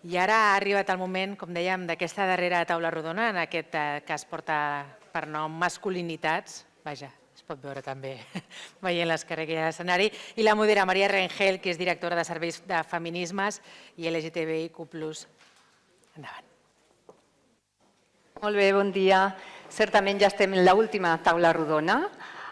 I ara ha arribat el moment, com dèiem, d'aquesta darrera taula rodona, en aquest cas porta per nom Masculinitats. Vaja, es pot veure també veient les que hi ha a l'escenari. I la modera Maria Rengel, que és directora de Serveis de Feminismes i LGTBIQ+. Endavant. Molt bé, bon dia. Certament ja estem en l'última taula rodona.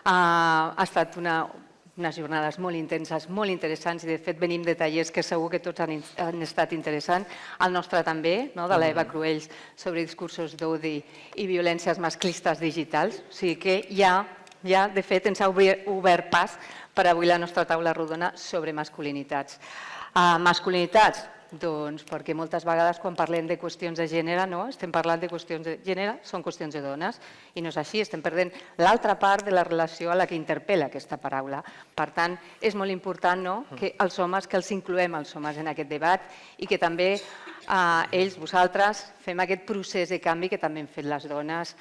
Ha estat unes jornades molt intenses, molt interessants, i de fet venim de tallers que segur que tots han estat interessants. El nostre també, de l'Eva Cruells, sobre discursos d'odi i violències masclistes digitals. O sigui que ja, de fet, ens ha obert pas per avui la nostra taula rodona sobre masculinitats. Masculinitats, doncs perquè moltes vegades quan parlem de qüestions de gènere estem parlant de qüestions de gènere, són qüestions de dones, i no és així, estem perdent l'altra part de la relació a la que interpel·la aquesta paraula. Per tant, és molt important que els homes, que els incloem els homes en aquest debat i que també ells, vosaltres, fem aquest procés de canvi que també hem fet les dones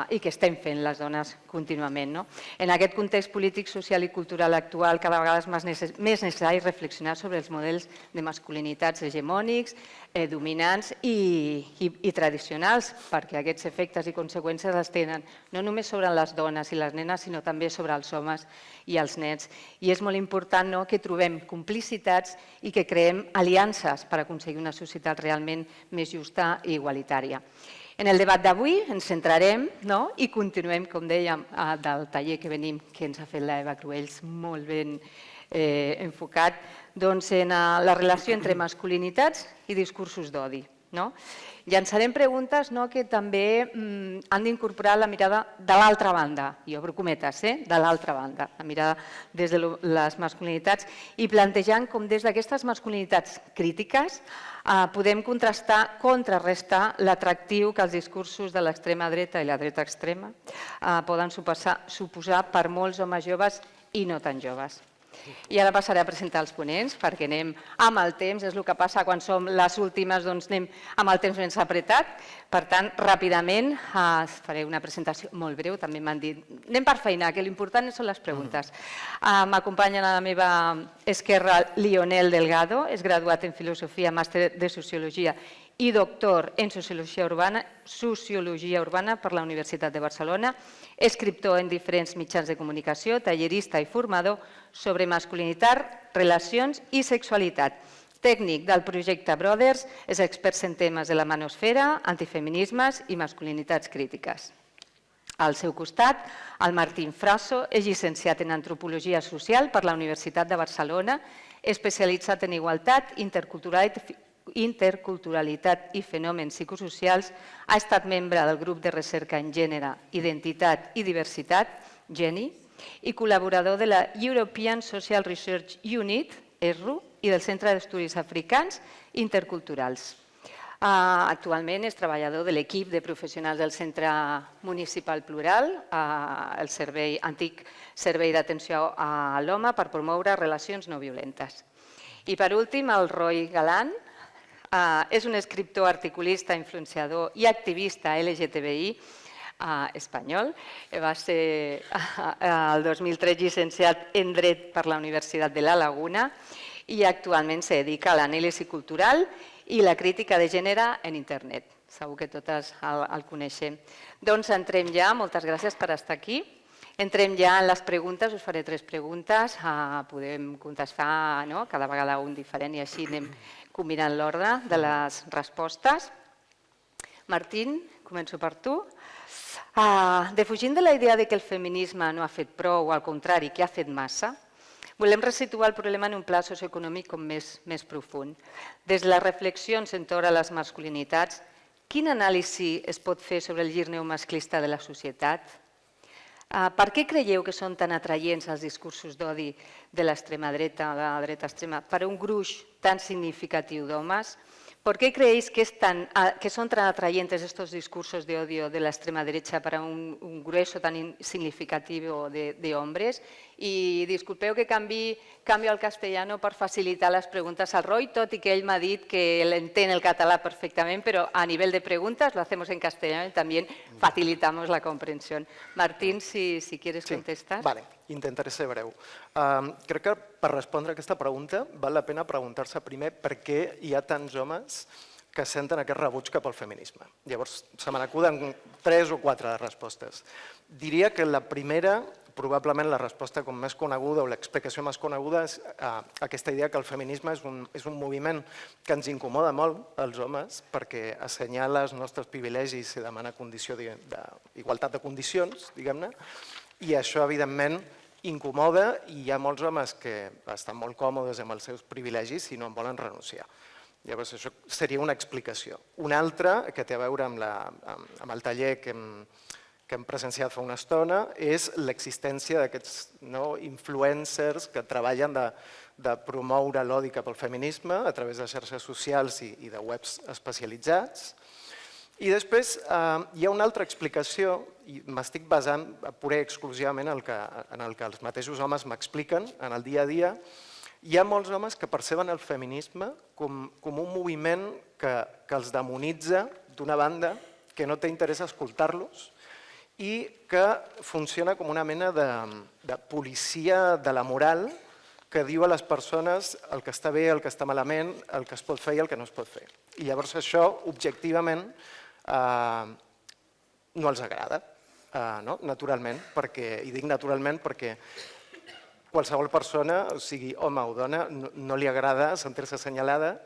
i que estem fent les dones contínuament. En aquest context polític, social i cultural actual, cada vegada és més necessari reflexionar sobre els models de masculinitats hegemònics, dominants i tradicionals, perquè aquests efectes i conseqüències els tenen no només sobre les dones i les nenes, sinó també sobre els homes i els nens. I és molt important que trobem complicitats i que creem aliances per aconseguir una societat realment més justa i igualitària. En el debat d'avui ens centrarem i continuem, com dèiem, del taller que venim, que ens ha fet l'Eva Cruells molt ben enfocat, en la relació entre masculinitats i discursos d'odi. Llançarem preguntes que també han d'incorporar la mirada de l'altra banda, i obro cometes, de l'altra banda, la mirada des de les masculinitats, i plantejant com des d'aquestes masculinitats crítiques podem contrarrestar l'atractiu que els discursos de l'extrema dreta i la dreta extrema poden suposar per molts homes joves i no tan joves. I ara passaré a presentar els ponents, perquè anem amb el temps, és el que passa quan som les últimes, doncs anem amb el temps més apretat. Per tant, ràpidament faré una presentació molt breu, també m'han dit, anem per feina, que l'important són les preguntes. M'acompanyen a la meva esquerra Lionel Delgado, és graduat en Filosofia, màster de Sociologia i doctor en Sociologia Urbana per la Universitat de Barcelona, escriptor en diferents mitjans de comunicació, tallerista i formador sobre masculinitat, relacions i sexualitat. Tècnic del projecte Brothers, és expert en temes de la manosfera, antifeminismes i masculinitats crítiques. Al seu costat, el Martín Frasso és llicenciat en Antropologia Social per la Universitat de Barcelona, especialitzat en igualtat, interculturalitat i fenòmens psicosocials, ha estat membre del grup de recerca en gènere, identitat i diversitat, GENI, i col·laborador de la European Social Research Unit, ESRU, i del Centre d'Estudis Africans Interculturals. Actualment és treballador de l'equip de professionals del Centre Municipal Plural, el antic Servei d'Atenció a l'Home per promoure relacions no violentes. I per últim, el Roy Galán, és un escriptor, articulista, influenciador i activista LGTBI espanyol. Va ser el 2003 llicenciat en Dret per la Universitat de La Laguna i actualment se dedica a l'anàlisi cultural i la crítica de gènere en internet. Segur que totes el coneixem. Doncs entrem ja, moltes gràcies per estar aquí. Entrem ja en les preguntes, us faré 3 preguntes, podem contestar cada vegada un diferent i així anem combinant l'ordre de les respostes. Martín, començo per tu. Defugint de la idea que el feminisme no ha fet prou, o al contrari, que ha fet massa, volem resituar el problema en un pla socioeconòmic més profund. Des de les reflexions entorn a les masculinitats, quin anàlisi es pot fer sobre el gir neomasclista de la societat? Per què creieu que són tan atraients els discursos d'odi de l'extrema dreta, de la dreta extrema, per un gruix tan significatiu d'homes? ¿Por qué creéis que son tan atrayentes estos discursos de odio de la extrema derecha para un grueso tan significativo de hombres? Y disculpeu que canvio al castellano per facilitar les preguntes al Roy, tot i que ell m'ha dit que él entén el català perfectament, però a nivell de preguntas lo hacemos en castellano y también facilitamos la comprensión. Martín, si quieres contestar. Vale. Intentaré ser breu. Crec que per respondre a aquesta pregunta val la pena preguntar-se primer per què hi ha tants homes que senten aquest rebuig cap al feminisme. Llavors, se me n'acuden 3 o 4 respostes. Diria que la primera, probablement la resposta com més coneguda o l'explicació més coneguda és aquesta idea que el feminisme és un moviment que ens incomoda molt als homes perquè assenyala els nostres privilegis i demana condició d'igualtat de condicions, diguem-ne, i això, evidentment, incomoda i hi ha molts homes que estan molt còmodes amb els seus privilegis i no en volen renunciar. Llavors, això seria una explicació. Una altra, que té a veure amb el taller que hem presenciat fa una estona, és l'existència d'aquests influencers que treballen de promoure l'odi cap al feminisme a través de xarxes socials i de webs especialitzats. I després hi ha una altra explicació, i m'estic basant purament i exclusivament en el que els mateixos homes m'expliquen en el dia a dia. Hi ha molts homes que perceben el feminisme com un moviment que els demonitza, d'una banda, que no té interès a escoltar-los i que funciona com una mena de policia de la moral que diu a les persones el que està bé, el que està malament, el que es pot fer i el que no es pot fer. I llavors això, objectivament, no els agrada, naturalment, i dic naturalment perquè qualsevol persona, o sigui home o dona, no li agrada sentir-se assenyalada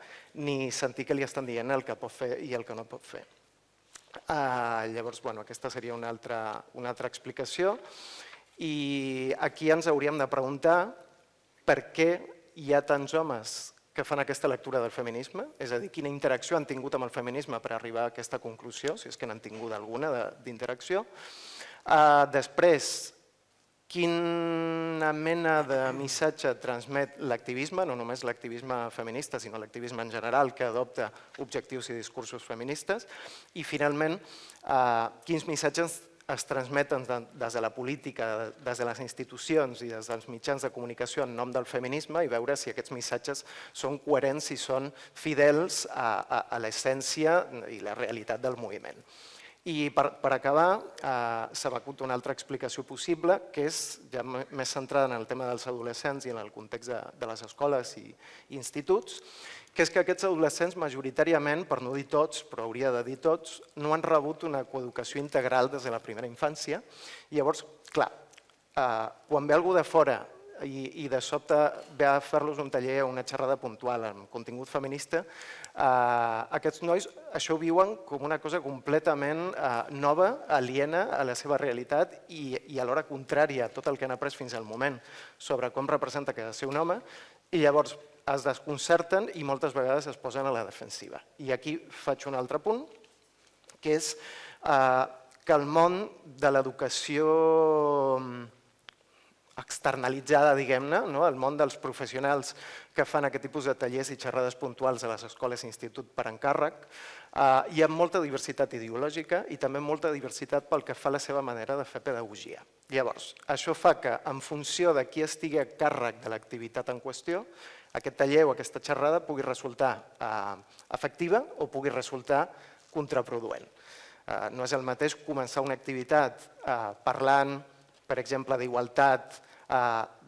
ni sentir que li estan dient el que pot fer i el que no pot fer. Llavors, aquesta seria una altra explicació. I aquí ens hauríem de preguntar per què hi ha tants homes que fan aquesta lectura del feminisme, és a dir, quina interacció han tingut amb el feminisme per arribar a aquesta conclusió, si és que n'han tingut alguna d'interacció. Després, quina mena de missatge transmet l'activisme, no només l'activisme feminista, sinó l'activisme en general, que adopta objectius i discursos feministes. I, finalment, quins missatges es transmeten des de la política, des de les institucions i des dels mitjans de comunicació en nom del feminisme i veure si aquests missatges són coherents i són fidels a l'essència i la realitat del moviment. I per acabar, se m'acut una altra explicació possible, que és ja més centrada en el tema dels adolescents i en el context de les escoles i instituts, que és que aquests adolescents majoritàriament, per no dir tots, però hauria de dir tots, no han rebut una coeducació integral des de la primera infància. I llavors, clar, quan ve algú de fora i de sobte ve a fer-los un taller o una xerrada puntual amb contingut feminista, aquests nois això ho viuen com una cosa completament nova, aliena a la seva realitat i alhora contrària a tot el que han après fins al moment sobre com representa que ha de ser un home, i llavors es desconcerten i moltes vegades es posen a la defensiva. I aquí faig un altre punt, que és que el món de l'educació externalitzada, diguem-ne, el món dels professionals que fan aquest tipus de tallers i xerrades puntuals a les escoles i institut per encàrrec, hi ha molta diversitat ideològica i també molta diversitat pel que fa a la seva manera de fer pedagogia. Llavors, això fa que, en funció de qui estigui a càrrec de l'activitat en qüestió, aquest taller o aquesta xerrada pugui resultar efectiva o pugui resultar contraproduent. No és el mateix començar una activitat parlant, per exemple, d'igualtat,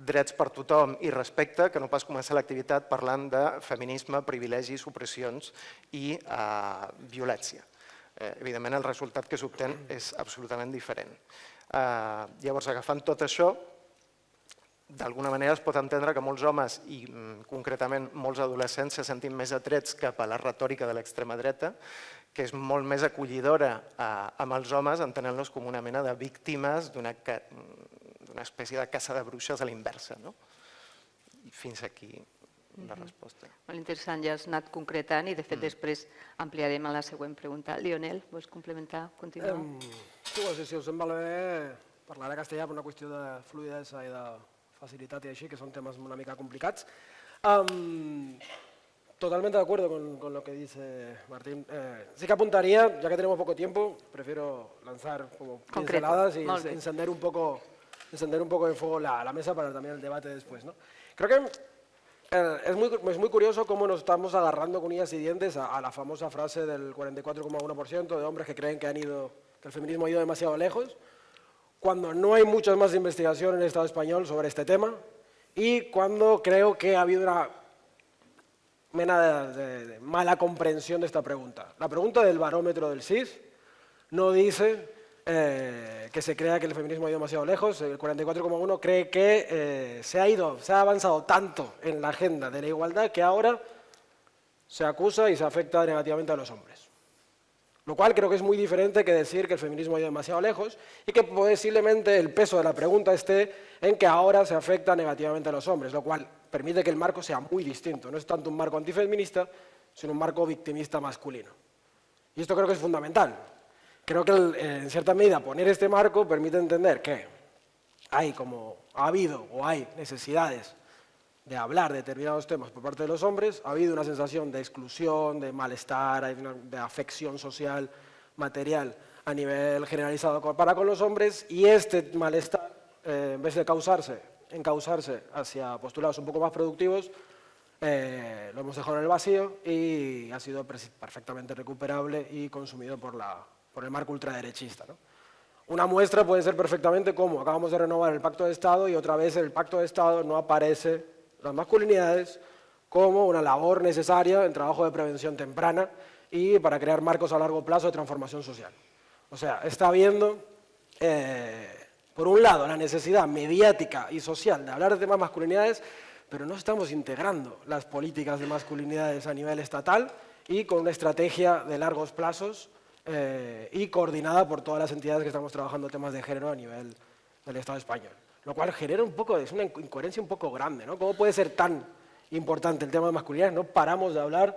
drets per tothom i respecte, que no pas començar l'activitat parlant de feminisme, privilegis, opressions i violència. Evidentment, el resultat que s'obté és absolutament diferent. Llavors, agafant tot això, d'alguna manera es pot entendre que molts homes i concretament molts adolescents se sentin més atrets cap a la retòrica de l'extrema dreta, que és molt més acollidora amb els homes, entenent-los com una mena de víctimes d'una espècie de caça de bruixes a l'inversa. Fins aquí la resposta. Molt interessant, ja has anat concretant i de fet després ampliarem a la següent pregunta. Lionel, vols complementar? Continuar? Sí, si us sembla bé, parlaré castellà per una qüestió de fluidesa i de facilitat i així, que son temas una mica complicats. Totalmente de acuerdo con lo que dice Martín. Sí que apuntaría, ya que tenemos poco tiempo, prefiero lanzar como pinceladas y encender un poco de fuego la mesa para también el debate después, ¿no? Creo que es muy curioso cómo nos estamos agarrando con uñas y dientes a la famosa frase del 44,1% de hombres que creen que el feminismo ha ido demasiado lejos, cuando no hay muchas más investigación en el Estado español sobre este tema y cuando creo que ha habido una de mala comprensión de esta pregunta. La pregunta del barómetro del CIS no dice que se crea que el feminismo ha ido demasiado lejos. El 44,1 cree que se ha avanzado tanto en la agenda de la igualdad que ahora se acusa y se afecta negativamente a los hombres. Lo cual creo que es muy diferente que decir que el feminismo ha ido demasiado lejos y que posiblemente el peso de la pregunta esté en que ahora se afecta negativamente a los hombres, lo cual permite que el marco sea muy distinto. No es tanto un marco antifeminista, sino un marco victimista masculino. Y esto creo que es fundamental. Creo que en cierta medida poner este marco permite entender que hay como ha habido o hay necesidades de hablar de determinados temas por parte de los hombres, ha habido una sensación de exclusión, de malestar, de afección social, material a nivel generalizado para con los hombres, y este malestar, en vez de encauzarse hacia postulados un poco más productivos, lo hemos dejado en el vacío y ha sido perfectamente recuperable y consumido por el marco ultraderechista, ¿no? Una muestra puede ser perfectamente cómo acabamos de renovar el Pacto de Estado y otra vez en el Pacto de Estado no aparece las masculinidades como una labor necesaria en trabajo de prevención temprana y para crear marcos a largo plazo de transformación social. O sea, está habiendo, por un lado, la necesidad mediática y social de hablar de temas masculinidades, pero no estamos integrando las políticas de masculinidades a nivel estatal y con una estrategia de largos plazos y coordinada por todas las entidades que estamos trabajando temas de género a nivel del Estado español. Lo cual genera es una incoherencia un poco grande, ¿no? ¿Cómo puede ser tan importante el tema de masculinidades? No paramos de hablar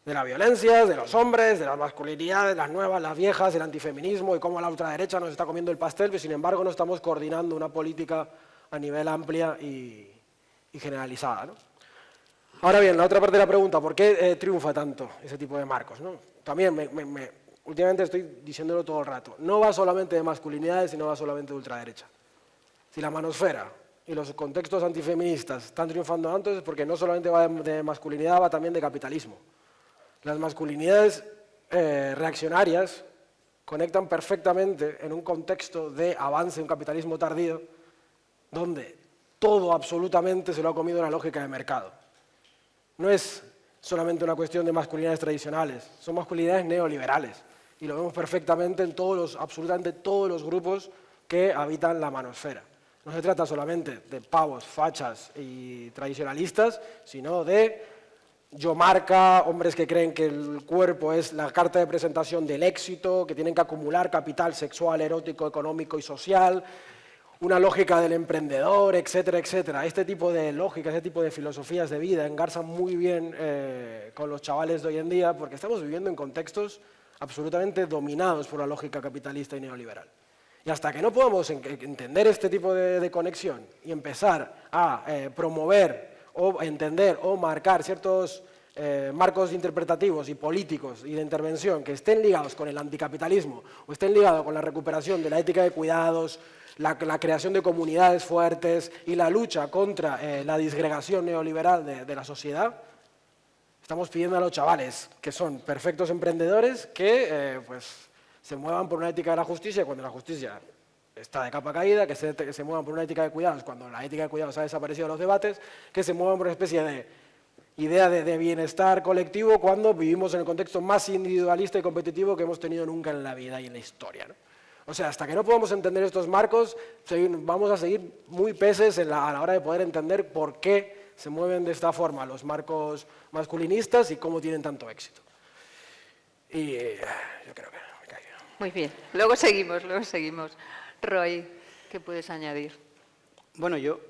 de la violencia, de los hombres, de las masculinidades, las nuevas, las viejas, el antifeminismo y cómo la ultraderecha nos está comiendo el pastel, pero sin embargo no estamos coordinando una política a nivel amplia y generalizada, ¿no? Ahora bien, la otra parte de la pregunta, ¿por qué triunfa tanto ese tipo de marcos, ¿no? También últimamente estoy diciéndolo todo el rato, no va solamente de masculinidades y no va solamente de ultraderecha. Si la manosfera y los contextos antifeministas están triunfando antes es porque no solamente va de masculinidad, va también de capitalismo. Las masculinidades reaccionarias conectan perfectamente en un contexto de avance de un capitalismo tardío donde todo absolutamente se lo ha comido la lógica de mercado. No es solamente una cuestión de masculinidades tradicionales, son masculinidades neoliberales y lo vemos perfectamente en absolutamente todos los grupos que habitan la manosfera. No se trata solamente de pavos, fachas y tradicionalistas, sino de yo marca, hombres que creen que el cuerpo es la carta de presentación del éxito, que tienen que acumular capital sexual, erótico, económico y social, una lógica del emprendedor, etcétera, etcétera. Este tipo de lógica, este tipo de filosofías de vida engarzan muy bien con los chavales de hoy en día porque estamos viviendo en contextos absolutamente dominados por la lógica capitalista y neoliberal. Y hasta que no podamos entender este tipo de conexión y empezar a promover o entender o marcar ciertos marcos interpretativos y políticos y de intervención que estén ligados con el anticapitalismo o estén ligados con la recuperación de la ética de cuidados, la creación de comunidades fuertes y la lucha contra la disgregación neoliberal de la sociedad, estamos pidiendo a los chavales que son perfectos emprendedores que se muevan por una ética de la justicia cuando la justicia está de capa caída, que se muevan por una ética de cuidados cuando la ética de cuidados ha desaparecido de los debates, que se muevan por una especie de idea de bienestar colectivo cuando vivimos en el contexto más individualista y competitivo que hemos tenido nunca en la vida y en la historia, ¿no? O sea, hasta que no podamos entender estos marcos, vamos a seguir muy peces a la hora de poder entender por qué se mueven de esta forma los marcos masculinistas y cómo tienen tanto éxito. Y yo creo que me callo. Muy bien, luego seguimos. Roy, ¿qué puedes añadir? Bueno, yo,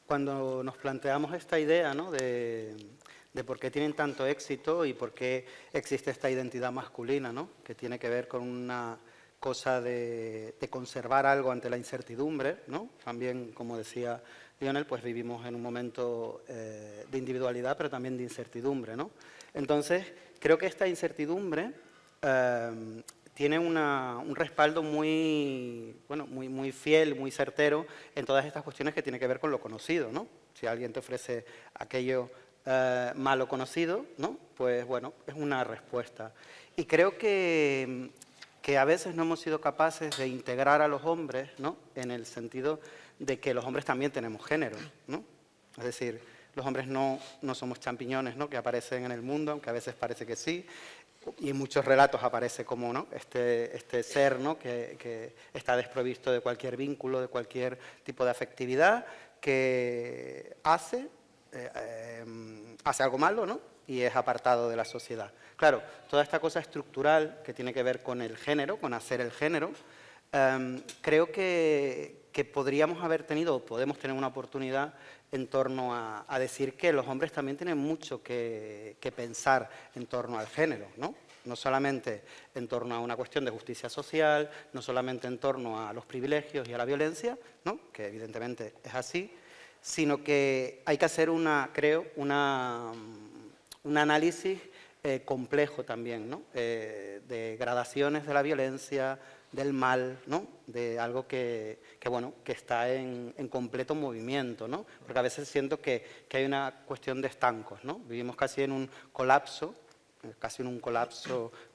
cuando nos planteamos esta idea, ¿no?, de por qué tienen tanto éxito y por qué existe esta identidad masculina, ¿no?, que tiene que ver con una cosa de conservar algo ante la incertidumbre, ¿no? También, como decía Lionel, pues vivimos en un momento de individualidad, pero también de incertidumbre, ¿no? Entonces, creo que esta incertidumbre tiene un respaldo muy fiel, muy certero en todas estas cuestiones que tienen que ver con lo conocido, ¿no? Si alguien te ofrece aquello malo conocido, ¿no?, pues bueno, es una respuesta. Y creo que que a veces no hemos sido capaces de integrar a los hombres, ¿no? En el sentido de que los hombres también tenemos género, ¿no? Es decir, los hombres no somos champiñones, ¿no? Que aparecen en el mundo, aunque a veces parece que sí, y en muchos relatos aparece como, ¿no? este ser, ¿no? que está desprovisto de cualquier vínculo, de cualquier tipo de afectividad, que hace algo malo, ¿no? Y es apartado de la sociedad. Claro, toda esta cosa estructural que tiene que ver con el género, con hacer el género, creo que podríamos haber tenido, o podemos tener una oportunidad en torno a decir que los hombres también tienen mucho que pensar en torno al género, ¿no? No solamente en torno a una cuestión de justicia social, no solamente en torno a los privilegios y a la violencia, ¿no? Que evidentemente es así, sino que hay que hacer un análisis complejo también, ¿no? De gradaciones de la violencia, del mal, ¿no? De algo que está en completo movimiento, ¿no? Porque a veces siento que hay una cuestión de estancos, ¿no? Vivimos casi en un colapso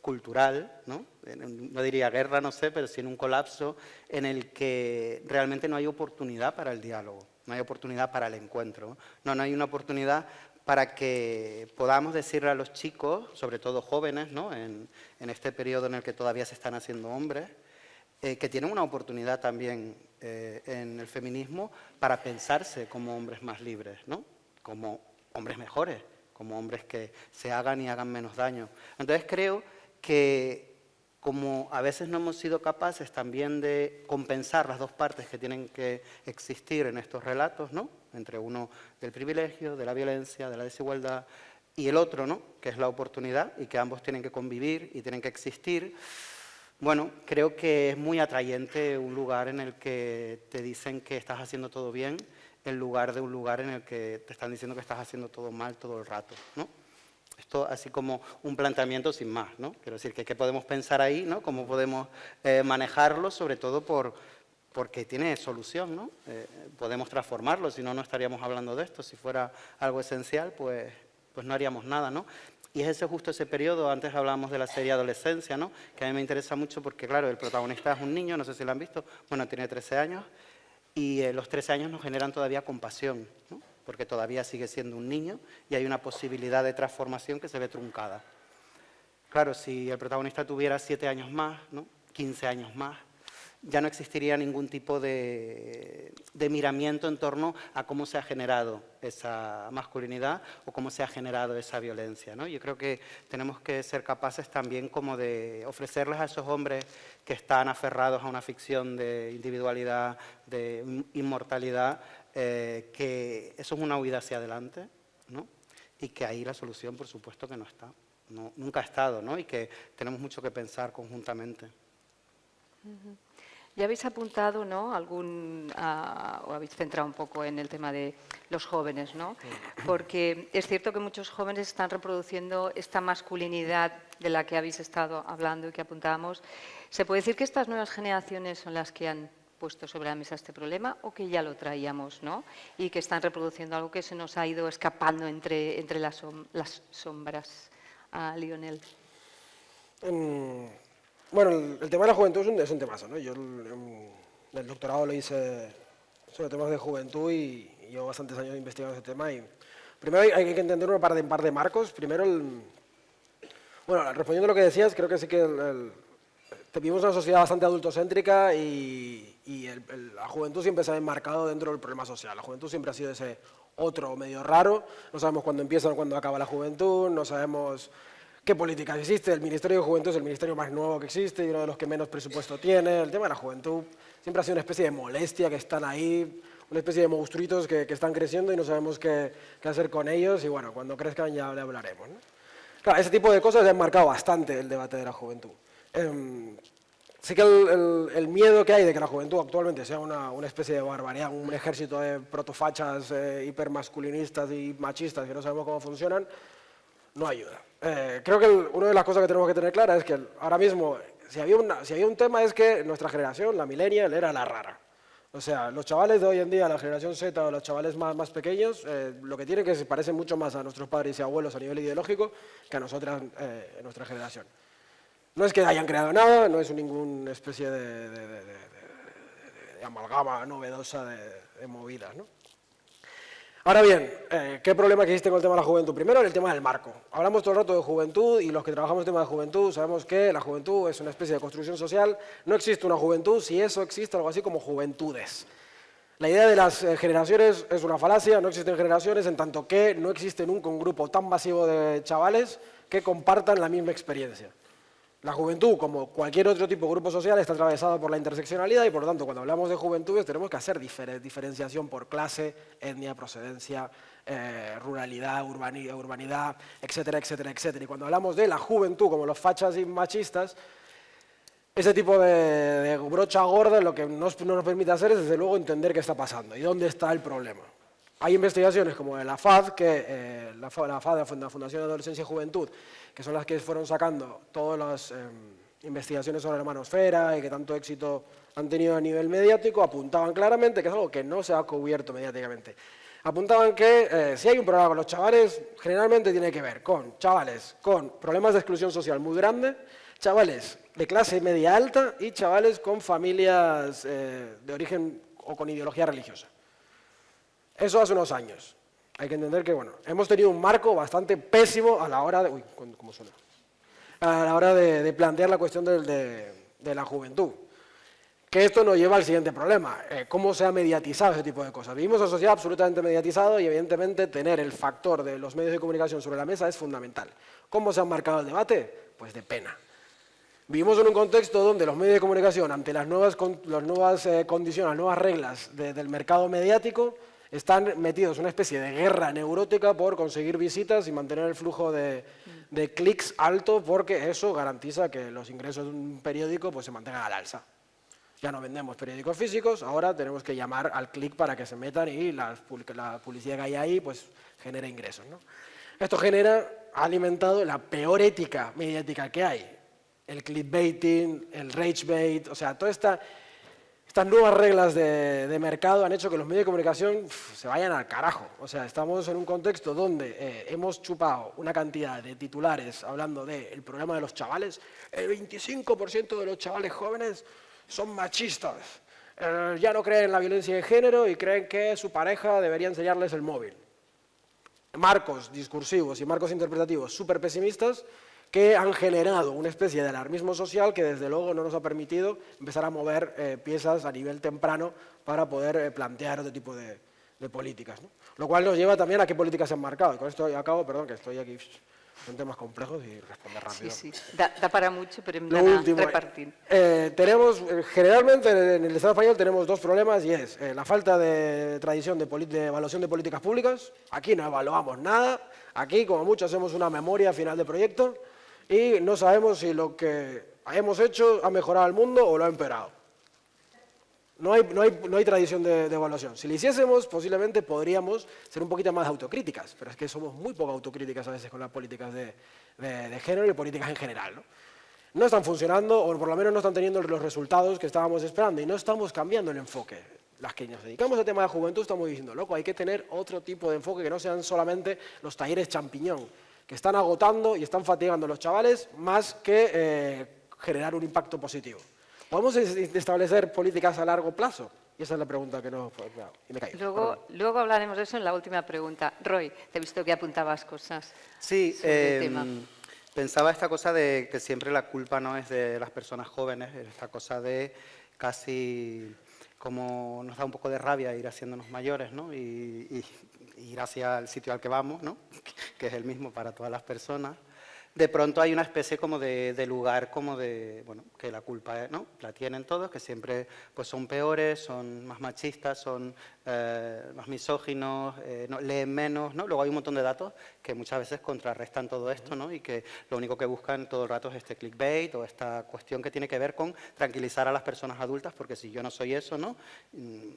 cultural, ¿no? No diría guerra, no sé, pero sí en un colapso en el que realmente no hay oportunidad para el diálogo, no hay oportunidad para el encuentro, no hay una oportunidad para que podamos decirle a los chicos, sobre todo jóvenes, ¿no? En este periodo en el que todavía se están haciendo hombres, que tienen una oportunidad también en el feminismo para pensarse como hombres más libres, ¿no? Como hombres mejores, como hombres que se hagan y hagan menos daño. Entonces creo que como a veces no hemos sido capaces también de compensar las dos partes que tienen que existir en estos relatos, ¿no? Entre uno del privilegio, de la violencia, de la desigualdad, y el otro, ¿no? Que es la oportunidad, y que ambos tienen que convivir y tienen que existir. Bueno, creo que es muy atrayente un lugar en el que te dicen que estás haciendo todo bien, en lugar de un lugar en el que te están diciendo que estás haciendo todo mal todo el rato, ¿no? Esto así como un planteamiento sin más, ¿no? Quiero decir, que qué podemos pensar ahí, ¿no? Cómo podemos manejarlo, sobre todo porque tiene solución, ¿no? Podemos transformarlo, si no, no estaríamos hablando de esto. Si fuera algo esencial, pues no haríamos nada, ¿no? Y es justo ese periodo, antes hablábamos de la serie Adolescencia, ¿no? Que a mí me interesa mucho porque, claro, el protagonista es un niño, no sé si lo han visto, bueno, tiene 13 años, y los 13 años nos generan todavía compasión, ¿no? Porque todavía sigue siendo un niño y hay una posibilidad de transformación que se ve truncada. Claro, si el protagonista tuviera 7 años más, ¿no? 15 años más, ya no existiría ningún tipo de miramiento en torno a cómo se ha generado esa masculinidad o cómo se ha generado esa violencia, ¿no? Yo creo que tenemos que ser capaces también como de ofrecerles a esos hombres que están aferrados a una ficción de individualidad, de inmortalidad, que eso es una huida hacia adelante, ¿no? Y que ahí la solución, por supuesto, que no está, nunca ha estado, ¿no? Y que tenemos mucho que pensar conjuntamente. Ya habéis apuntado, ¿no? O habéis centrado un poco en el tema de los jóvenes, ¿no? Porque es cierto que muchos jóvenes están reproduciendo esta masculinidad de la que habéis estado hablando y que apuntábamos. ¿Se puede decir que estas nuevas generaciones son las que han puesto sobre la mesa este problema o que ya lo traíamos, ¿no? Y que están reproduciendo algo que se nos ha ido escapando entre las sombras? Lionel. Bueno, el tema de la juventud es un temazo, ¿no? Yo el doctorado lo hice sobre temas de juventud y llevo bastantes años investigando ese tema. Y primero hay que entender un par de marcos. Primero, bueno, respondiendo a lo que decías, creo que sí que vivimos una sociedad bastante adultocéntrica y la juventud siempre se ha enmarcado dentro del problema social. La juventud siempre ha sido ese otro medio raro. No sabemos cuándo empieza o cuándo acaba la juventud, no sabemos qué políticas existe. El Ministerio de Juventud es el ministerio más nuevo que existe y uno de los que menos presupuesto tiene. El tema de la juventud siempre ha sido una especie de molestia que están ahí, una especie de monstruitos que están creciendo y no sabemos qué hacer con ellos y bueno, cuando crezcan ya le hablaremos, ¿no? Claro, ese tipo de cosas han marcado bastante el debate de la juventud. Sí que el miedo que hay de que la juventud actualmente sea una especie de barbaridad, un ejército de protofachas hipermasculinistas y machistas que no sabemos cómo funcionan, no ayuda. Creo que una de las cosas que tenemos que tener clara es que ahora mismo, si había un tema es que nuestra generación, la millennial, era la rara. O sea, los chavales de hoy en día, la generación Z o los chavales más pequeños, lo que tienen que se parecen mucho más a nuestros padres y abuelos a nivel ideológico que a nosotras, nuestra generación. No es que hayan creado nada, no es ninguna especie de amalgama novedosa de movidas, ¿no? Ahora bien, ¿qué problema existe con el tema de la juventud? Primero, el tema del marco. Hablamos todo el rato de juventud y los que trabajamos el tema de juventud sabemos que la juventud es una especie de construcción social. No existe una juventud si eso existe algo así como juventudes. La idea de las generaciones es una falacia, no existen generaciones en tanto que no existe nunca un grupo tan masivo de chavales que compartan la misma experiencia. La juventud, como cualquier otro tipo de grupo social, está atravesada por la interseccionalidad y, por lo tanto, cuando hablamos de juventudes tenemos que hacer diferenciación por clase, etnia, procedencia, ruralidad, urbanidad, etcétera, etcétera, etcétera. Y cuando hablamos de la juventud, como los fachas y machistas, ese tipo de brocha gorda lo que no nos permite hacer es, desde luego, entender qué está pasando y dónde está el problema. Hay investigaciones como de la FAD, la Fundación de Adolescencia y Juventud, que son las que fueron sacando todas las investigaciones sobre la manosfera y que tanto éxito han tenido a nivel mediático, apuntaban claramente que es algo que no se ha cubierto mediáticamente. Apuntaban que si hay un problema con los chavales, generalmente tiene que ver con chavales con problemas de exclusión social muy grandes, chavales de clase media alta y chavales con familias de origen o con ideología religiosa. Eso hace unos años. Hay que entender que, bueno, hemos tenido un marco bastante pésimo a la hora de... Uy, ¿cómo suena? A la hora de plantear la cuestión de la juventud. Que esto nos lleva al siguiente problema. ¿Cómo se ha mediatizado ese tipo de cosas? Vivimos en una sociedad absolutamente mediatizada y, evidentemente, tener el factor de los medios de comunicación sobre la mesa es fundamental. ¿Cómo se ha marcado el debate? Pues de pena. Vivimos en un contexto donde los medios de comunicación, ante las nuevas condiciones, las nuevas reglas del mercado mediático, están metidos en una especie de guerra neurótica por conseguir visitas y mantener el flujo de clics alto, porque eso garantiza que los ingresos de un periódico pues, se mantengan al alza. Ya no vendemos periódicos físicos, ahora tenemos que llamar al clic para que se metan y la publicidad que hay ahí pues, genere ingresos, ¿no? Esto ha alimentado la peor ética mediática que hay. El clickbaiting, el ragebait, o sea, todas estas nuevas reglas de mercado han hecho que los medios de comunicación se vayan al carajo. O sea, estamos en un contexto donde hemos chupado una cantidad de titulares hablando del problema de los chavales. El 25% de los chavales jóvenes son machistas. Ya no creen en la violencia de género y creen que su pareja debería enseñarles el móvil. Marcos discursivos y marcos interpretativos súper pesimistas que han generado una especie de alarmismo social que desde luego no nos ha permitido empezar a mover piezas a nivel temprano para poder plantear otro tipo de políticas, ¿no? Lo cual nos lleva también a qué políticas se han marcado. Y con esto acabo, perdón, que estoy aquí en temas complejos y responder rápido. Sí, sí. Da para mucho, pero hem d'anar repartint. Generalmente en el Estado español tenemos dos problemas y es la falta de tradición de evaluación de políticas públicas. Aquí no evaluamos nada. Aquí, como mucho, hacemos una memoria final de proyecto y no sabemos si lo que hemos hecho ha mejorado el mundo o lo ha empeorado. No hay tradición de evaluación. Si lo hiciésemos, posiblemente podríamos ser un poquito más autocríticas, pero es que somos muy poco autocríticas a veces con las políticas de género y políticas en general, ¿no? No están funcionando, o por lo menos no están teniendo los resultados que estábamos esperando, y no estamos cambiando el enfoque. Las que nos dedicamos al tema de la juventud estamos diciendo, loco, hay que tener otro tipo de enfoque que no sean solamente los talleres champiñón, que están agotando y están fatigando a los chavales más que generar un impacto positivo. ¿Podemos establecer políticas a largo plazo? Y esa es la pregunta que no... Y me callo. Luego hablaremos de eso en la última pregunta. Roy, te he visto que apuntabas cosas. Sí, sobre el tema. pensaba esta cosa de que siempre la culpa no es de las personas jóvenes, esta cosa de casi como nos da un poco de rabia ir haciéndonos mayores, ¿no? Y ir hacia el sitio al que vamos, ¿no? Que es el mismo para todas las personas. De pronto hay una especie como de lugar como de, bueno, que la culpa, ¿no? La tienen todos, que siempre pues son peores, son más machistas, son más misóginos, no, leen menos, ¿no? Luego hay un montón de datos que muchas veces contrarrestan todo esto, ¿no? Y que lo único que buscan todo el rato es este clickbait o esta cuestión que tiene que ver con tranquilizar a las personas adultas, porque si yo no soy eso, ¿no?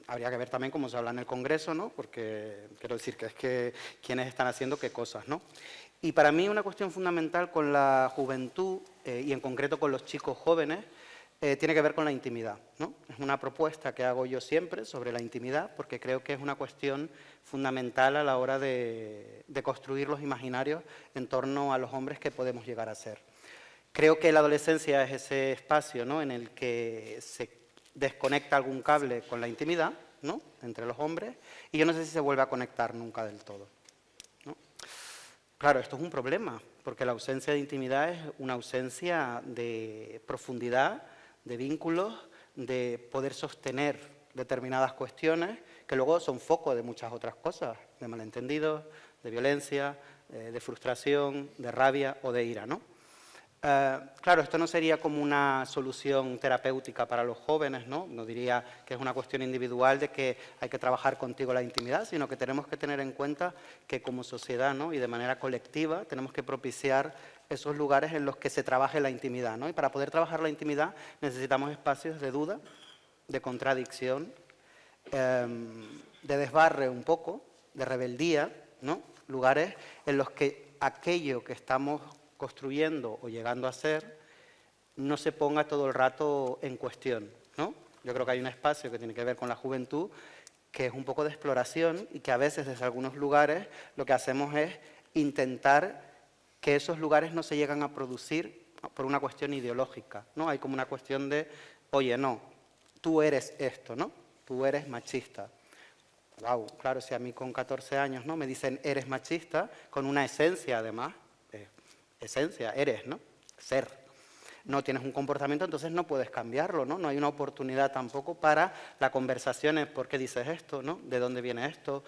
Habría que ver también cómo se habla en el Congreso, ¿no? Porque quiero decir que es que quiénes están haciendo qué cosas, ¿no? Y para mí una cuestión fundamental con la juventud y en concreto con los chicos jóvenes tiene que ver con la intimidad, ¿no? Es una propuesta que hago yo siempre sobre la intimidad porque creo que es una cuestión fundamental a la hora de construir los imaginarios en torno a los hombres que podemos llegar a ser. Creo que la adolescencia es ese espacio, ¿no?, en el que se desconecta algún cable con la intimidad, ¿no?, entre los hombres, y yo no sé si se vuelve a conectar nunca del todo, ¿no? Claro, esto es un problema, porque la ausencia de intimidad es una ausencia de profundidad, de vínculos, de poder sostener determinadas cuestiones que luego son foco de muchas otras cosas, de malentendidos, de violencia, de frustración, de rabia o de ira, ¿no? Claro, esto no sería como una solución terapéutica para los jóvenes, ¿no? No diría que es una cuestión individual de que hay que trabajar contigo la intimidad, sino que tenemos que tener en cuenta que como sociedad, ¿no?, y de manera colectiva tenemos que propiciar esos lugares en los que se trabaje la intimidad, ¿no? Y para poder trabajar la intimidad necesitamos espacios de duda, de contradicción, de desbarre un poco, de rebeldía, ¿no? Lugares en los que aquello que estamos construyendo o llegando a ser no se ponga todo el rato en cuestión, ¿no? Yo creo que hay un espacio que tiene que ver con la juventud que es un poco de exploración y que a veces desde algunos lugares lo que hacemos es intentar que esos lugares no se llegan a producir por una cuestión ideológica, ¿no? Hay como una cuestión de, oye, no, tú eres esto, ¿no? Tú eres machista. Wow, claro, si a mí con 14 años, ¿no?, me dicen eres machista, con una esencia además, esencia, eres, ¿no? Ser. No tienes un comportamiento, entonces no puedes cambiarlo, ¿no? No hay una oportunidad tampoco para la conversación en por qué dices esto, ¿no? ¿De dónde viene esto?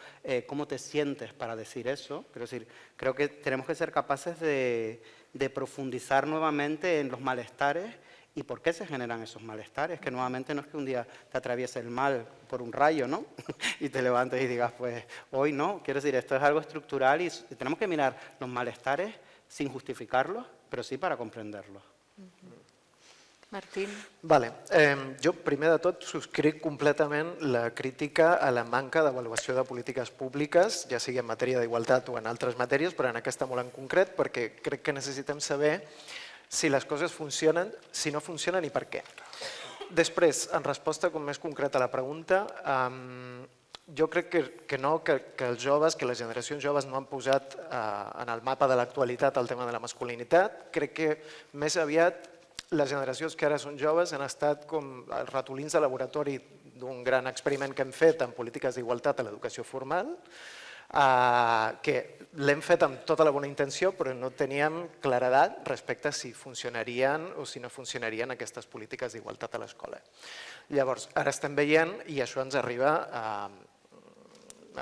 ¿Cómo te sientes para decir eso? Quiero decir, creo que tenemos que ser capaces de profundizar nuevamente en los malestares y por qué se generan esos malestares, que nuevamente no es que un día te atraviese el mal por un rayo, ¿no? Y te levantes y digas, pues hoy no. Quiero decir, esto es algo estructural y tenemos que mirar los malestares sin justificarlos, però sí per a comprenderlos. Martín. Vale. Jo, primer de tot, subscric completament la crítica a la manca d'avaluació de polítiques públiques, ja sigui en matèria d'igualtat o en altres matèries, però en aquesta molt en concret, perquè crec que necessitem saber si les coses funcionen, si no funcionen i per què. Després, en resposta com més concreta a la pregunta, jo crec que no, que els joves, que les generacions joves no han posat en el mapa de l'actualitat el tema de la masculinitat. Crec que més aviat les generacions que ara són joves han estat com els ratolins de laboratori d'un gran experiment que hem fet en polítiques d'igualtat a l'educació formal, que l'hem fet amb tota la bona intenció, però no teníem claredat respecte a si funcionarien o si no funcionarien aquestes polítiques d'igualtat a l'escola. Llavors, ara estem veient, i això ens arriba amb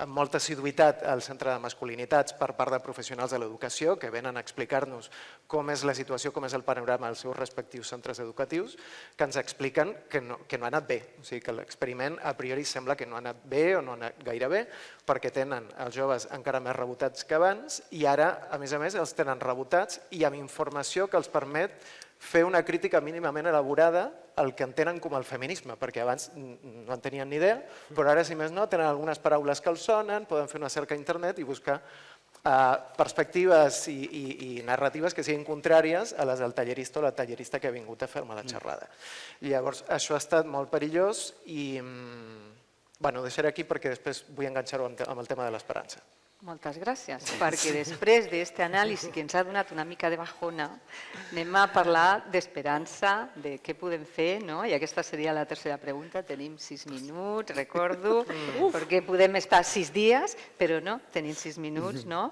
molta assiduïtat al Centre de Masculinitats per part de professionals de l'educació que venen a explicar-nos com és la situació, com és el panorama als seus respectius centres educatius, que ens expliquen que no ha anat bé. O sigui que l'experiment a priori sembla que no ha anat bé o no ha anat gaire bé perquè tenen els joves encara més rebotats que abans i ara, a més, els tenen rebotats i amb informació que els permet fer una crítica mínimament elaborada al que entenen com el feminisme, perquè abans no en tenien ni idea, però ara, si més no, tenen algunes paraules que els sonen, poden fer una cerca a internet i buscar perspectives i narratives que siguin contràries a les del tallerista o la tallerista que ha vingut a fer-me la xerrada. Llavors, això ha estat molt perillós i deixaré aquí perquè després vull enganxar-ho amb el tema de l'esperança. Moltes gràcies, perquè després d'aquest anàlisi que ens ha donat una mica de bajona, anem a parlar d'esperança, de què podem fer, no? I aquesta seria la tercera pregunta. Tenim 6 minuts, recordo, perquè podem estar 6 dies, però no, tenim 6 minuts, no?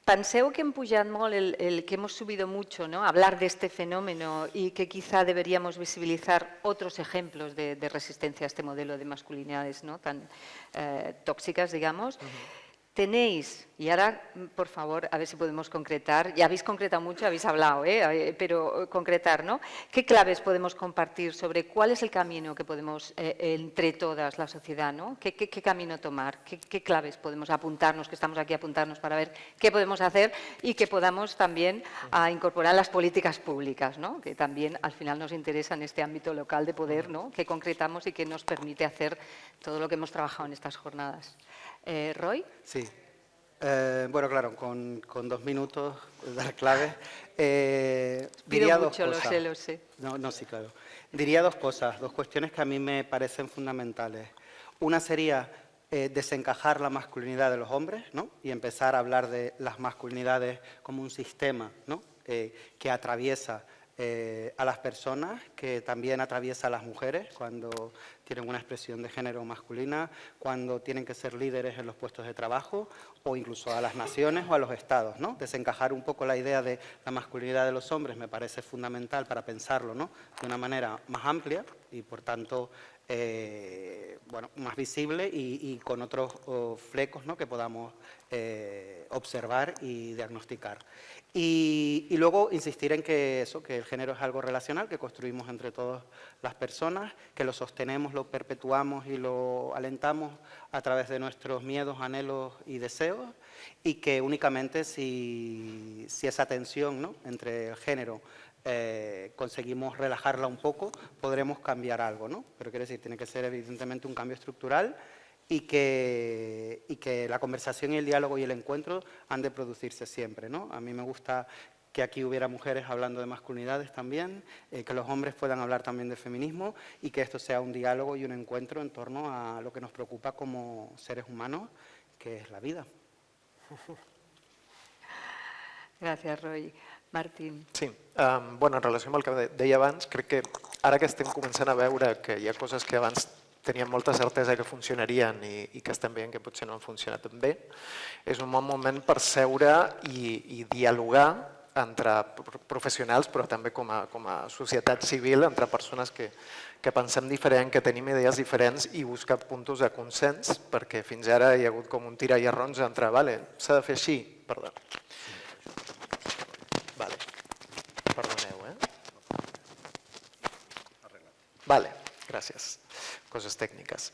Penseu que hem pujat molt, que hemos subido mucho a hablar de este fenómeno y que quizá deberíamos visibilizar otros ejemplos de resistencia a este modelo de masculinidades tan tóxicas, digamos. Tenéis, y ahora, por favor, a ver si podemos concretar, ya habéis concretado mucho, habéis hablado, pero concretar, ¿no? ¿Qué claves podemos compartir sobre cuál es el camino que podemos, entre todas, la sociedad, ¿no? ¿Qué camino tomar? ¿Qué claves podemos apuntarnos, que estamos aquí a apuntarnos para ver qué podemos hacer y que podamos también incorporar las políticas públicas, ¿no? Que también al final nos interesa en este ámbito local de poder, ¿no? Que concretamos y que nos permite hacer todo lo que hemos trabajado en estas jornadas. ¿Roy? Sí. Bueno, claro, con 2 minutos dar claves. Diría dos cosas. Lo sé. No, sí, claro. Diría 2 cosas, 2 cuestiones que a mí me parecen fundamentales. Una sería desencajar la masculinidad de los hombres, ¿no? Y empezar a hablar de las masculinidades como un sistema, ¿no? que atraviesa a las personas, que también atraviesa a las mujeres cuando tienen una expresión de género masculina, cuando tienen que ser líderes en los puestos de trabajo o incluso a las naciones o a los estados, ¿no? Desencajar un poco la idea de la masculinidad de los hombres me parece fundamental para pensarlo, ¿no?, de una manera más amplia y, por tanto, bueno, más visible y con otros flecos, ¿no?, que podamos observar y diagnosticar. Y luego insistir en que el género es algo relacional, que construimos entre todas las personas, que lo sostenemos, lo perpetuamos y lo alentamos a través de nuestros miedos, anhelos y deseos, y que únicamente si esa tensión, ¿no?, entre el género conseguimos relajarla un poco, podremos cambiar algo, ¿no? Pero quiero decir, tiene que ser evidentemente un cambio estructural y que la conversación y el diálogo y el encuentro han de producirse siempre, ¿no? A mí me gusta que aquí hubiera mujeres hablando de masculinidades también, que los hombres puedan hablar también de feminismo y que esto sea un diálogo y un encuentro en torno a lo que nos preocupa como seres humanos, que es la vida. Gràcies, Roy. Martín. Sí, bueno, en relació amb el que deia abans, crec que ara que estem començant a veure que hi ha coses que abans teníem molta certesa que funcionarien i que estem veient que potser no han funcionat tan bé, és un bon moment per seure i dialogar entre professionals, però també com a societat civil, entre persones que pensem diferent, que tenim idees diferents i buscar punts de consens, perquè fins ara hi ha hagut com un tira i arrons entre, vale, s'ha de fer així, perdó. Vale, perdoneu, Vale, gràcies. Coses tècniques.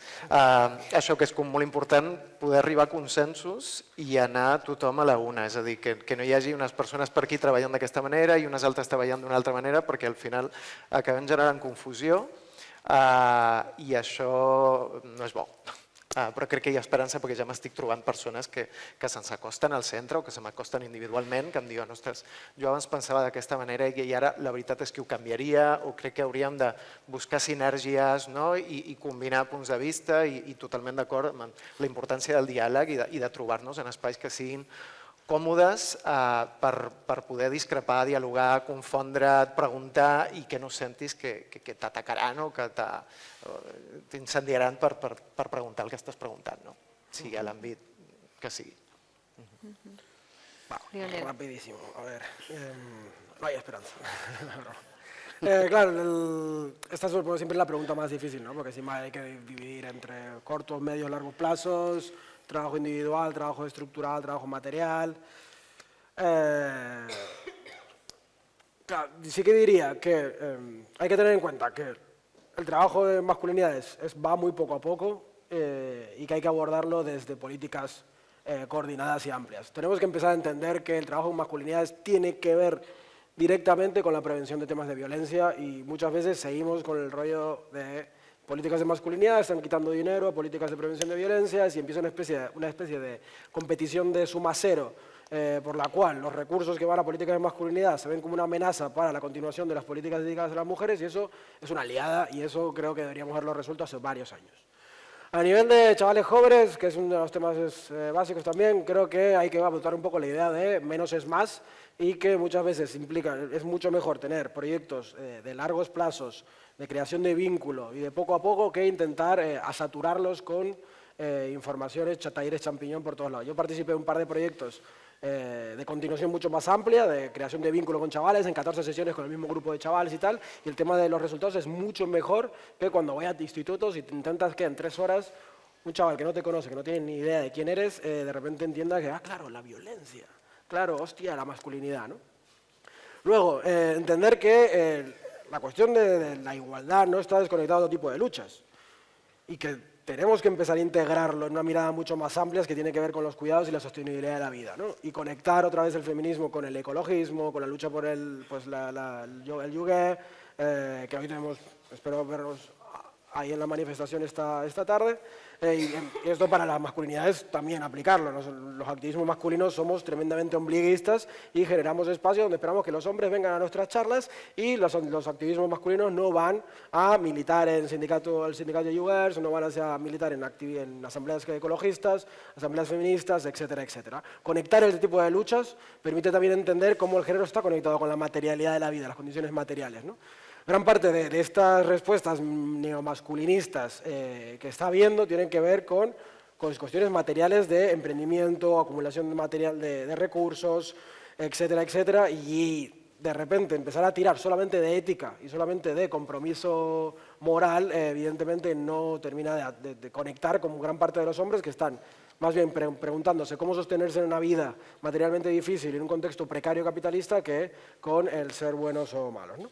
Això que és com molt important, poder arribar a consensos i anar tothom a la una, és a dir, que no hi hagi unes persones per aquí treballant d'aquesta manera i unes altres treballant d'una altra manera, perquè al final acabem generant confusió i això no és bo. Però crec que hi ha esperança perquè ja m'estic trobant persones que se'ns acosten al centre o que se m'acosten individualment, que em diuen, ostres, jo abans pensava d'aquesta manera i ara la veritat és que ho canviaria o crec que hauríem de buscar sinergies i combinar punts de vista i totalment d'acord amb la importància del diàleg i de trobar-nos en espais que siguin còmodes per poder discrepar, dialogar, confondre't, preguntar i que no sentis que t'atacaran o que t'incendiaran per preguntar el que estàs preguntant, sigui a l'àmbit que sigui. Rapidísimo, a ver, no hay esperanza. Claro, esta es siempre la pregunta más difícil, ¿no? Porque encima hay que dividir entre cortos, medios, largos plazos, trabajo individual, trabajo estructural, trabajo material. Claro, sí que diría que hay que tener en cuenta que el trabajo de masculinidades va muy poco a poco y que hay que abordarlo desde políticas coordinadas y amplias. Tenemos que empezar a entender que el trabajo en masculinidades tiene que ver directamente con la prevención de temas de violencia y muchas veces seguimos con el rollo de políticas de masculinidad, están quitando dinero a políticas de prevención de violencias y empieza una especie de competición de suma cero por la cual los recursos que van a políticas de masculinidad se ven como una amenaza para la continuación de las políticas dedicadas a las mujeres y eso es una liada y eso creo que deberíamos haberlo resuelto hace varios años. A nivel de chavales jóvenes, que es uno de los temas básicos también, creo que hay que adoptar un poco la idea de menos es más y que muchas veces es mucho mejor tener proyectos de largos plazos, de creación de vínculo y de poco a poco que intentar saturarlos con informaciones, talleres champiñón por todos lados. Yo participé en un par de proyectos de continuación mucho más amplia, de creación de vínculo con chavales, en 14 sesiones con el mismo grupo de chavales y tal, y el tema de los resultados es mucho mejor que cuando vayas a institutos y te intentas que en 3 horas un chaval que no te conoce, que no tiene ni idea de quién eres, de repente entienda que, claro, la violencia, claro, hostia, la masculinidad, ¿no? Luego, entender que la cuestión de la igualdad no está desconectada de otro tipo de luchas y que tenemos que empezar a integrarlo en una mirada mucho más amplia que tiene que ver con los cuidados y la sostenibilidad de la vida, ¿no? Y conectar otra vez el feminismo con el ecologismo, con la lucha por el lloguer, que hoy tenemos, espero vernos ahí en la manifestación esta tarde. Y esto para las masculinidades también aplicarlo. Los activismos masculinos somos tremendamente ombliguistas y generamos espacios donde esperamos que los hombres vengan a nuestras charlas y los activismos masculinos no van a militar en el sindicato de UGERS, no van a militar en asambleas ecologistas, asambleas feministas, etcétera, etcétera. Conectar este tipo de luchas permite también entender cómo el género está conectado con la materialidad de la vida, las condiciones materiales, ¿no? Gran parte de estas respuestas neomasculinistas que está habiendo tienen que ver con cuestiones materiales de emprendimiento, acumulación de material de recursos, etcétera, etcétera, y de repente empezar a tirar solamente de ética y solamente de compromiso moral, evidentemente no termina de conectar con gran parte de los hombres que están más bien preguntándose cómo sostenerse en una vida materialmente difícil en un contexto precario capitalista que con el ser buenos o malos, ¿no?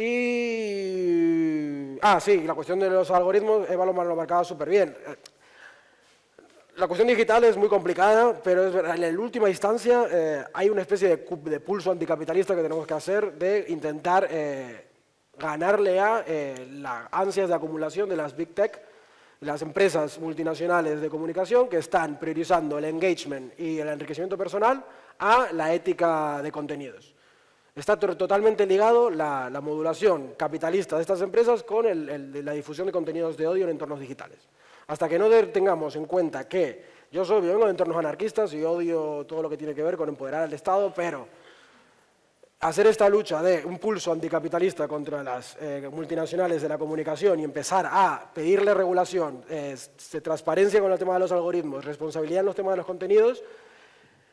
Y... sí, la cuestión de los algoritmos, Eva lo marcaba súper bien. La cuestión digital es muy complicada, pero en última instancia hay una especie de pulso anticapitalista que tenemos que hacer de intentar ganarle a las ansias de acumulación de las Big Tech, las empresas multinacionales de comunicación que están priorizando el engagement y el enriquecimiento personal a la ética de contenidos. Está totalmente ligado la modulación capitalista de estas empresas con la difusión de contenidos de odio en entornos digitales. Hasta que no tengamos en cuenta que yo vengo de entornos anarquistas y odio todo lo que tiene que ver con empoderar al Estado, pero hacer esta lucha de un pulso anticapitalista contra las multinacionales de la comunicación y empezar a pedirle regulación, transparencia con el tema de los algoritmos, responsabilidad en los temas de los contenidos,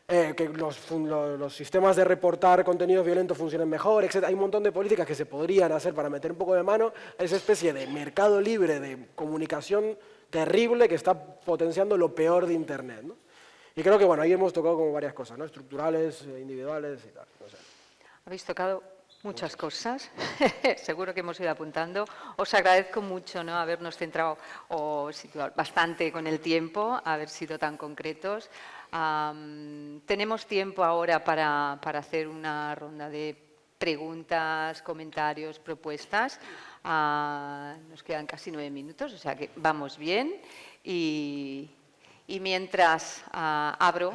que los sistemas de reportar contenidos violentos funcionen mejor, etc. Hay un montón de políticas que se podrían hacer para meter un poco de mano a esa especie de mercado libre de comunicación terrible que está potenciando lo peor de Internet, ¿no? Y creo que bueno, ahí hemos tocado como varias cosas, ¿no? Estructurales, individuales y tal. No sé. Habéis tocado muchas cosas, seguro que hemos ido apuntando. Os agradezco mucho, ¿no?, habernos centrado o situado bastante con el tiempo, haber sido tan concretos. Tenemos tiempo ahora para hacer una ronda de preguntas, comentarios, propuestas. Nos quedan casi 9 minutos, o sea que vamos bien. Y mientras abro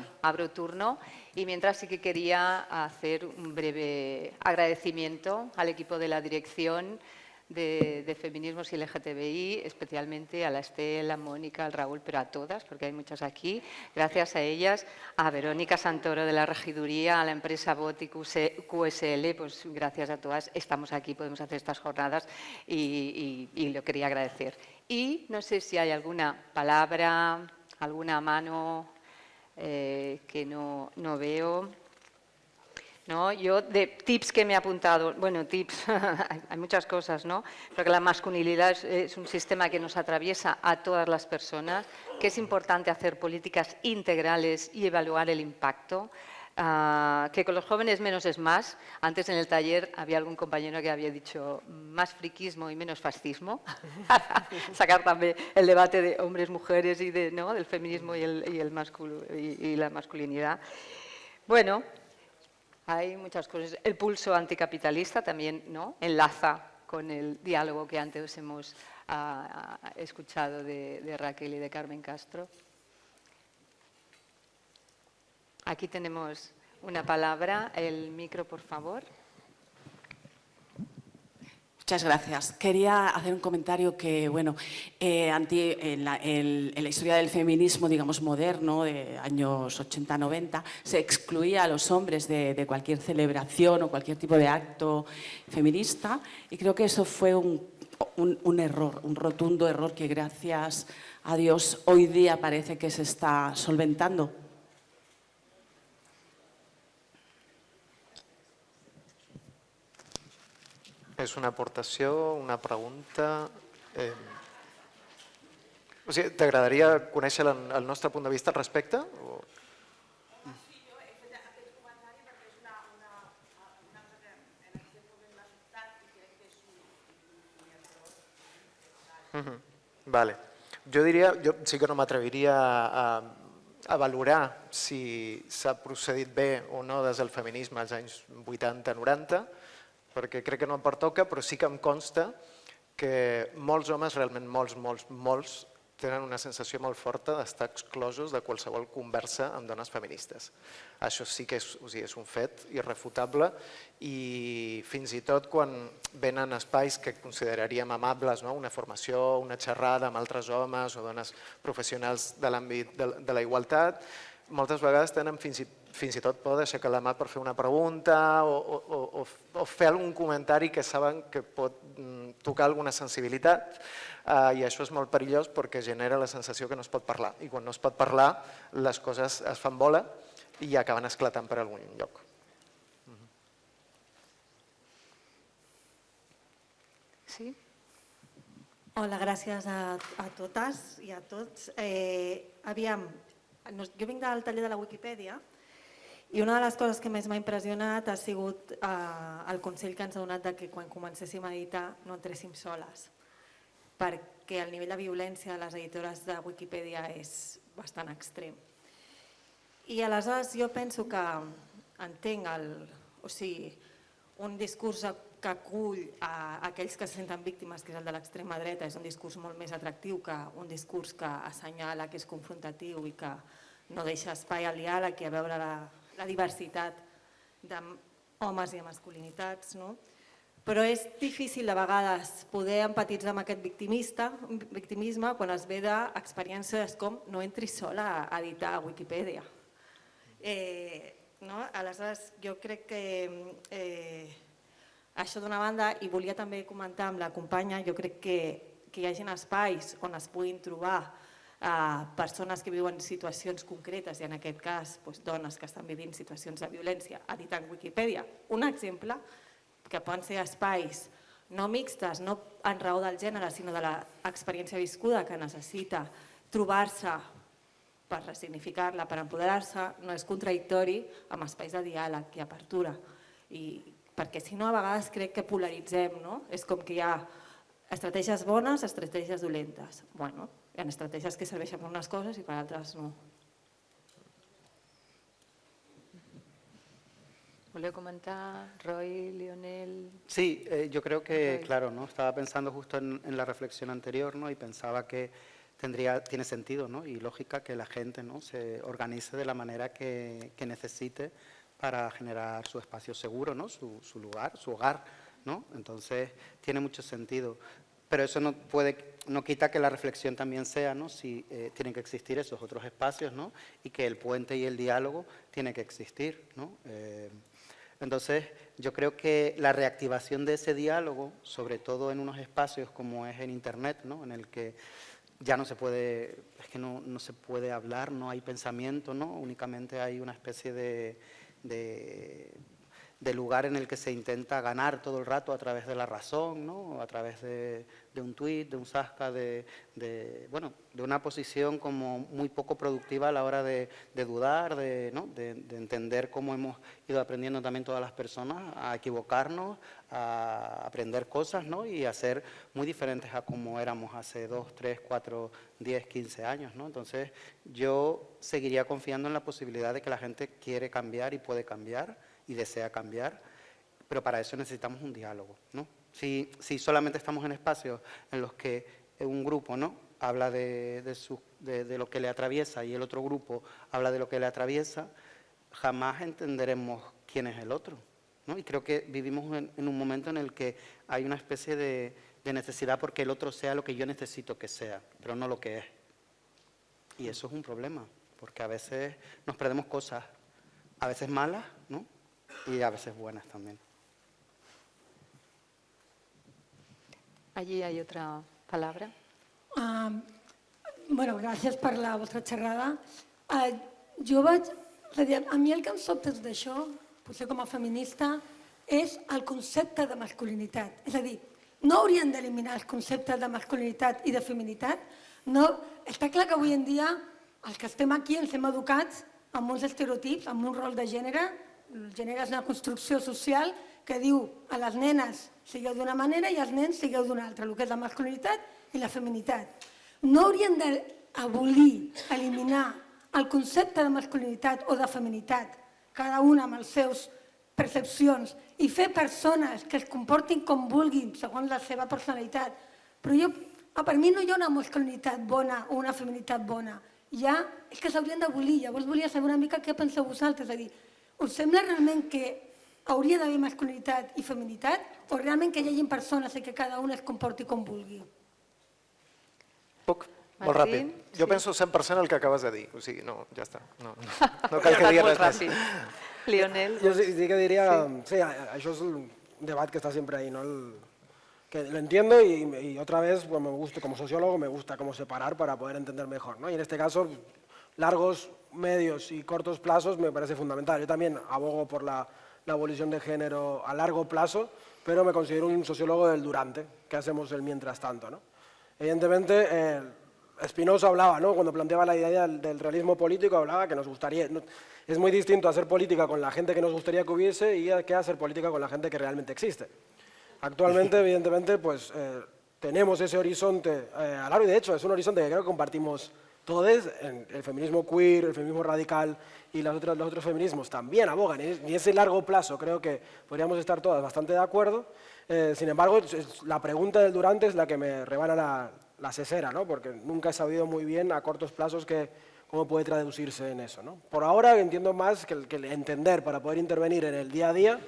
turno, y mientras sí que quería hacer un breve agradecimiento al equipo de la dirección de Feminismos y LGTBI, especialmente a la Estel, a Mónica, al Raúl, pero a todas, porque hay muchas aquí. Gracias a ellas, a Verónica Santoro de la Regiduría, a la empresa BOT y QSL, pues gracias a todas estamos aquí, podemos hacer estas jornadas y lo quería agradecer. Y no sé si hay alguna palabra, alguna mano que no veo. ¿No? Yo de tips que me he apuntado, bueno, tips, hay muchas cosas, ¿no? Pero que la masculinidad es un sistema que nos atraviesa a todas las personas, que es importante hacer políticas integrales y evaluar el impacto, que con los jóvenes menos es más. Antes en el taller había algún compañero que había dicho más friquismo y menos fascismo. Sacar también el debate de hombres, mujeres y ¿no?, del feminismo y la masculinidad. Bueno, hay muchas cosas. El pulso anticapitalista también, ¿no?, enlaza con el diálogo que antes hemos escuchado de Raquel y de Carmen Castro. Aquí tenemos una palabra. El micro, por favor. Muchas gracias. Quería hacer un comentario que, bueno, en la historia del feminismo, digamos, moderno, de años 80-90, se excluía a los hombres de cualquier celebración o cualquier tipo de acto feminista, y creo que eso fue un error, un rotundo error que, gracias a Dios, hoy día parece que se está solventando. És una aportació, una pregunta... O sigui, t'agradaria conèixer el nostre punt de vista al respecte? O... Sí, jo he fet aquest comentari perquè és una cosa que en aquest moment m'ha sobtat i crec que és un error. Vale. Jo sí que no m'atreviria a valorar si s'ha procedit bé o no des del feminisme als anys 80-90, perquè crec que no em pertoca, però sí que em consta que molts homes, realment molts, tenen una sensació molt forta d'estar exclosos de qualsevol conversa amb dones feministes. Això sí que és un fet irrefutable i fins i tot quan venen espais que consideraríem amables, una formació, una xerrada amb altres homes o dones professionals de l'àmbit de la igualtat, moltes vegades tenen fins i tot por d'aixecar la mà per fer una pregunta o fer algun comentari que saben que pot tocar alguna sensibilitat i això és molt perillós perquè genera la sensació que no es pot parlar i quan no es pot parlar les coses es fan bola i acaben esclatant per algun lloc. Sí? Hola, gràcies a totes i a tots. Aviam, jo vinc del taller de la Wikipedia i una de les coses que més m'ha impressionat ha sigut el consell que ens ha donat que quan comencéssim a editar no entréssim soles, perquè el nivell de violència de les editores de Wikipedia és bastant extrem. I aleshores jo penso que entenc un discurs que acull aquells que se senten víctimes, que és el de l'extrema dreta, és un discurs molt més atractiu que un discurs que assenyala que és confrontatiu i que no deixa espai al diàleg i a veure la diversitat d'homes i de masculinitats. Però és difícil de vegades poder empatitzar amb aquest victimisme quan es ve d'experiències com no entris sola a editar a Wikipedia. Aleshores, jo crec que això d'una banda, i volia també comentar amb la companya, jo crec que hi hagi espais on es puguin trobar persones que viuen situacions concretes i en aquest cas dones que estan vivint situacions de violència editant Wikipedia. Un exemple que poden ser espais no mixtes, no en raó del gènere, sinó de l'experiència viscuda que necessita trobar-se per ressignificar-la, per empoderar-se, no és contradictori amb espais de diàleg i apertura. Perquè si no, a vegades crec que polaritzem, és com que hi ha estratègies bones, estratègies dolentes. Bueno, hi ha estratègies que serveixen per unes coses i per altres no. ¿Volvió a comentar Roy, Lionel? Sí, yo creo que, claro, estaba pensando justo en la reflexión anterior y pensaba que tiene sentido y lógica que la gente se organice de la manera que necesite para generar su espacio seguro, su lugar, su hogar. Entonces, tiene mucho sentido. Pero eso no quita que la reflexión también sea si tienen que existir esos otros espacios y que el puente y el diálogo tiene que existir. Entonces, yo creo que la reactivación de ese diálogo, sobre todo en unos espacios como es en Internet, en el que ya no se puede, es que no se puede hablar, no hay pensamiento, únicamente hay una especie de lugar en el que se intenta ganar todo el rato a través de la razón, a través de un tuit, de un zasca, de una posición como muy poco productiva a la hora de dudar, de entender cómo hemos ido aprendiendo también todas las personas a equivocarnos, a aprender cosas y a ser muy diferentes a como éramos hace 2, 3, 4, 10, 15 años. Entonces, yo seguiría confiando en la posibilidad de que la gente quiere cambiar y puede cambiar y desea cambiar, pero para eso necesitamos un diálogo. Si solamente estamos en espacios en los que un grupo habla de lo que le atraviesa y el otro grupo habla de lo que le atraviesa, jamás entenderemos quién es el otro. Y creo que vivimos en un momento en el que hay una especie de necesidad porque el otro sea lo que yo necesito que sea, pero no lo que es. Y eso es un problema, porque a veces nos perdemos cosas, a veces malas, y a veces buenas también. Allí hay otra palabra. Bueno, gràcies per la vostra xerrada. A mi el que em sobta d'això, potser com a feminista, és el concepte de masculinitat. És a dir, no hauríem d'eliminar els conceptes de masculinitat i de feminitat. Està clar que avui en dia els que estem aquí ens hem educats amb uns estereotips, amb un rol de gènere. El gènere és una construcció social que diu a les nenes sigueu d'una manera i als nens sigueu d'una altra, el que és la masculinitat i la feminitat. No hauríem d'abolir, eliminar el concepte de masculinitat o de feminitat, cada una amb els seus percepcions i fer persones que es comportin com vulguin, segons la seva personalitat. Però per mi no hi ha una masculinitat bona o una feminitat bona. És que s'haurien d'abolir. Llavors volia saber una mica què penseu vosaltres. És a dir, us sembla realment que hauria d'haver masculinitat i feminitat o realment que hi hagi persones i que cada una es comporti com vulgui? Puc? Molt Martín, ràpid. Jo sí. penso 100% el que acabes de dir. O sigui, no, ja està. No Ha cal que estat digui molt res més. ràpid. Lionel? Yo sí que diría, sí, eso es un debate que está siempre ahí, ¿no? Que lo entiendo y otra vez, pues me gusta, como sociólogo, me gusta cómo separar para poder entender mejor, ¿no? Y en este caso, largos, medios y cortos plazos me parece fundamental. Yo también abogo por la abolición de género a largo plazo, pero me considero un sociólogo del durante, que hacemos el mientras tanto, ¿no? Evidentemente, Spinoza hablaba, ¿no? Cuando planteaba la idea del realismo político, hablaba que nos gustaría... Es muy distinto hacer política con la gente que nos gustaría que hubiese y que hacer política con la gente que realmente existe. Actualmente, evidentemente, pues tenemos ese horizonte a largo y de hecho es un horizonte que creo que compartimos todos, el feminismo queer, el feminismo radical y los otros feminismos también abogan y ese largo plazo creo que podríamos estar todas bastante de acuerdo. Sin embargo, la pregunta del durante es la que me rebana la sesera, ¿no? Porque nunca he sabido muy bien a cortos plazos cómo puede traducirse en eso, ¿no? Por ahora entiendo más que el entender para poder intervenir en el día a día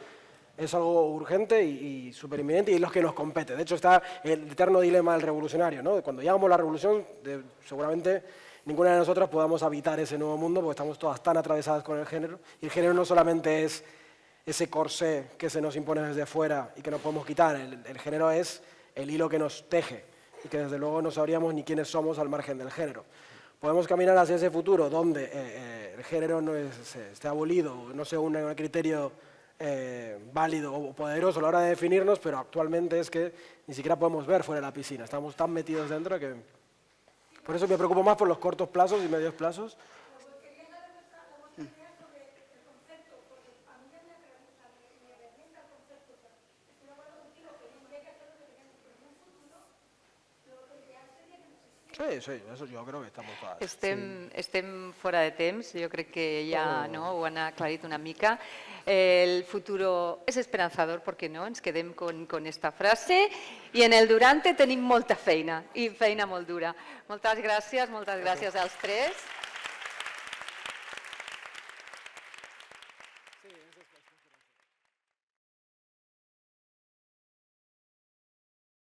es algo urgente y súper inminente y es lo que nos compete. De hecho, está el eterno dilema del revolucionario, ¿no? Cuando llegamos a la revolución, seguramente ninguna de nosotras podamos habitar ese nuevo mundo porque estamos todas tan atravesadas con el género. Y el género no solamente es ese corsé que se nos impone desde fuera y que no podemos quitar, el género es el hilo que nos teje y que desde luego no sabríamos ni quiénes somos al margen del género. Podemos caminar hacia ese futuro donde el género no esté abolido, no sea un criterio válido o poderoso a la hora de definirnos, pero actualmente es que ni siquiera podemos ver fuera de la piscina, estamos tan metidos dentro que... Por eso me preocupo más por los cortos plazos y medios plazos. Sí, eso yo creo que estamos todas. Estem fora de temps, jo crec que ja ho han aclarit una mica. El futuro es esperanzador, perquè no? Ens quedem con esta frase. I en el durante tenim molta feina, i feina molt dura. Moltes gràcies als tres.